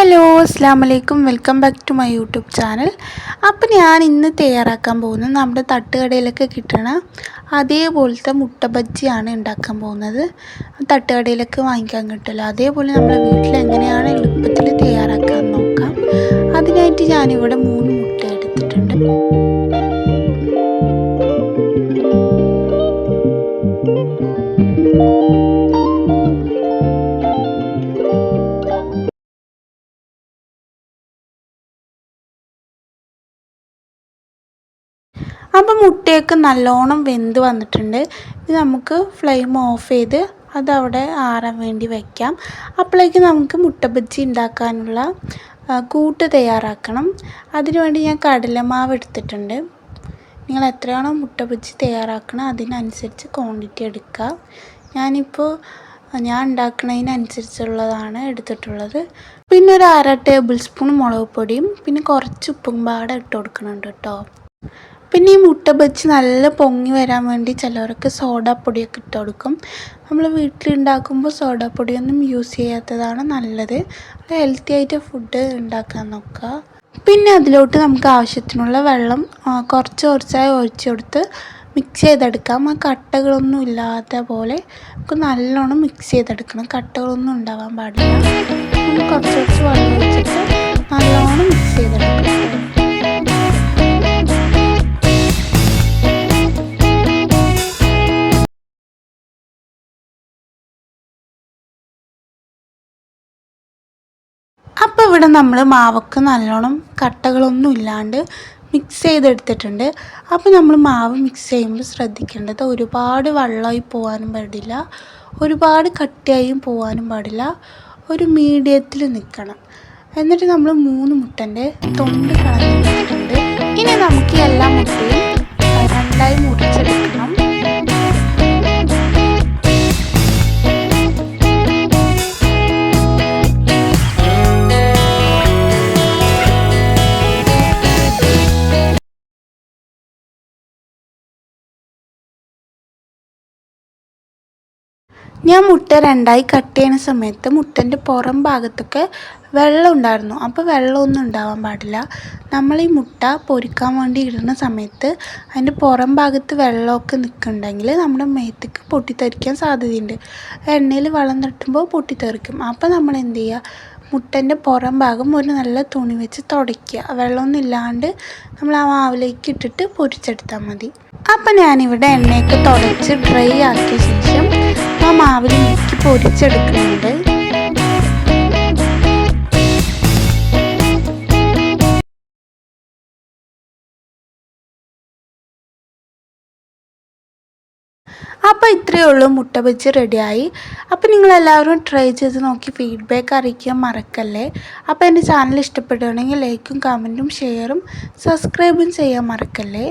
Hello അസ്സലാമലൈക്കും welcome back to my YouTube channel. അപ്പോൾ ഞാൻ ഇന്ന് തയ്യാറാക്കാൻ പോകുന്നത് നമ്മുടെ തട്ടുകടയിലൊക്കെ കിട്ടണ അതേപോലത്തെ മുട്ട ബജ്ജിയാണ് ഉണ്ടാക്കാൻ പോകുന്നത്. തട്ടുകടയിലൊക്കെ വാങ്ങിക്കാൻ കിട്ടില്ല, അതേപോലെ നമ്മൾ വീട്ടിൽ എങ്ങനെയാണ് എളുപ്പത്തിൽ തയ്യാറാക്കാൻ നോക്കാം. അതിനായിട്ട് ഞാനിവിടെ 3 മുട്ട എടുത്തിട്ടുണ്ട്. അപ്പോൾ മുട്ടയൊക്കെ നല്ലോണം വെന്ത് വന്നിട്ടുണ്ട്. ഇത് നമുക്ക് ഫ്ലെയിം ഓഫ് ചെയ്ത് അതവിടെ ആറാൻ വേണ്ടി വയ്ക്കാം. അപ്പോഴേക്ക് നമുക്ക് മുട്ട ബജ്ജി ഉണ്ടാക്കാനുള്ള കൂട്ട് തയ്യാറാക്കണം. അതിനുവേണ്ടി ഞാൻ കടലമാവ് എടുത്തിട്ടുണ്ട്. നിങ്ങൾ എത്രയാണോ മുട്ട ബജ്ജി തയ്യാറാക്കണം അതിനനുസരിച്ച് ക്വാണ്ടിറ്റി എടുക്കുക. ഞാൻ ഉണ്ടാക്കുന്നതിനനുസരിച്ചുള്ളതാണ് എടുത്തിട്ടുള്ളത്. പിന്നെ ഒരു 1/2 ടേബിൾ സ്പൂൺ മുളക് പൊടിയും പിന്നെ കുറച്ച് ഉപ്പും പാടെ ഇട്ട് കൊടുക്കുന്നുണ്ട് കേട്ടോ. പിന്നെ ഈ മുട്ട ബജ്ജി നല്ല പൊങ്ങി വരാൻ വേണ്ടി ചിലവർക്ക് സോഡാപ്പൊടിയൊക്കെ ഇട്ട് കൊടുക്കും. നമ്മൾ വീട്ടിലുണ്ടാക്കുമ്പോൾ സോഡാപ്പൊടിയൊന്നും യൂസ് ചെയ്യാത്തതാണ് നല്ലത്. ഹെൽത്തി ആയിട്ട് ഫുഡ് ഉണ്ടാക്കാൻ നോക്കുക. പിന്നെ അതിലോട്ട് നമുക്ക് ആവശ്യത്തിനുള്ള വെള്ളം കുറച്ചായി ഒഴിച്ചു കൊടുത്ത് മിക്സ് ചെയ്തെടുക്കാം. ആ കട്ടകളൊന്നും ഇല്ലാത്ത പോലെ നമുക്ക് നല്ലോണം മിക്സ് ചെയ്തെടുക്കണം. കട്ടകളൊന്നും ഉണ്ടാവാൻ പാടില്ല. കുറച്ച് വെള്ളം ഒഴിച്ചിട്ട് നല്ലോണം മിക്സ് ചെയ്തെടുക്കണം. അപ്പോൾ ഇവിടെ നമ്മൾ മാവൊക്കെ നല്ലോണം കട്ടകളൊന്നും ഇല്ലാണ്ട് മിക്സ് ചെയ്തെടുത്തിട്ടുണ്ട്. അപ്പോൾ നമ്മൾ മാവ് മിക്സ് ചെയ്യുമ്പോൾ ശ്രദ്ധിക്കേണ്ടത് ഒരുപാട് വെള്ളമായി പോകാനും പാടില്ല, ഒരുപാട് കട്ടിയായും പോകാനും പാടില്ല. ഒരു മീഡിയത്തിൽ നിൽക്കണം. എന്നിട്ട് നമ്മൾ 3 മുട്ടൻ്റെ തൊണ്ട് കളഞ്ഞിട്ടുണ്ട്. ഇനി നമുക്ക് എല്ലാ മുട്ടയും 2ആയി മുറിച്ചെടുക്കണം. ഞാൻ മുട്ട 2ആയി കട്ട് ചെയ്യുന്ന സമയത്ത് മുട്ടൻ്റെ പുറം ഭാഗത്തൊക്കെ വെള്ളം ഉണ്ടായിരുന്നു. അപ്പോൾ വെള്ളമൊന്നും ഉണ്ടാവാൻ പാടില്ല. നമ്മൾ ഈ മുട്ട പൊരിക്കാൻ വേണ്ടി ഇടുന്ന സമയത്ത് അതിൻ്റെ പുറം ഭാഗത്ത് വെള്ളമൊക്കെ നിൽക്കുന്നുണ്ടെങ്കിൽ നമ്മുടെ മേത്തേക്ക് പൊട്ടിത്തെറിക്കാൻ സാധ്യതയുണ്ട്. എണ്ണയിൽ വെള്ളം തട്ടുമ്പോൾ പൊട്ടിത്തെറിക്കും. അപ്പോൾ നമ്മൾ എന്ത് ചെയ്യുക, മുട്ടൻ്റെ പുറം ഭാഗം ഒരു നല്ല തുണി വെച്ച് തുടയ്ക്കുക. വെള്ളമൊന്നും ഇല്ലാണ്ട് നമ്മൾ ആ മാവിലേക്ക് ഇട്ടിട്ട് പൊരിച്ചെടുത്താൽ മതി. അപ്പം ഞാനിവിടെ എണ്ണയൊക്കെ തുടച്ച് ഡ്രൈ ആക്കിയ ശേഷം ആ മാവിൽ മുക്കി പൊരിച്ചെടുക്കുന്നുണ്ട്. അപ്പോൾ ഇത്രയേ ഉള്ളൂ, മുട്ട ബജ്ജി റെഡിയായി. അപ്പോൾ നിങ്ങളെല്ലാവരും ട്രൈ ചെയ്ത് നോക്കി ഫീഡ്ബാക്ക് അറിയിക്കാൻ മറക്കല്ലേ. അപ്പോൾ എൻ്റെ ചാനൽ ഇഷ്ടപ്പെടുകയാണെങ്കിൽ ലൈക്കും കമൻറ്റും ഷെയറും സബ്സ്ക്രൈബും ചെയ്യാൻ മറക്കല്ലേ.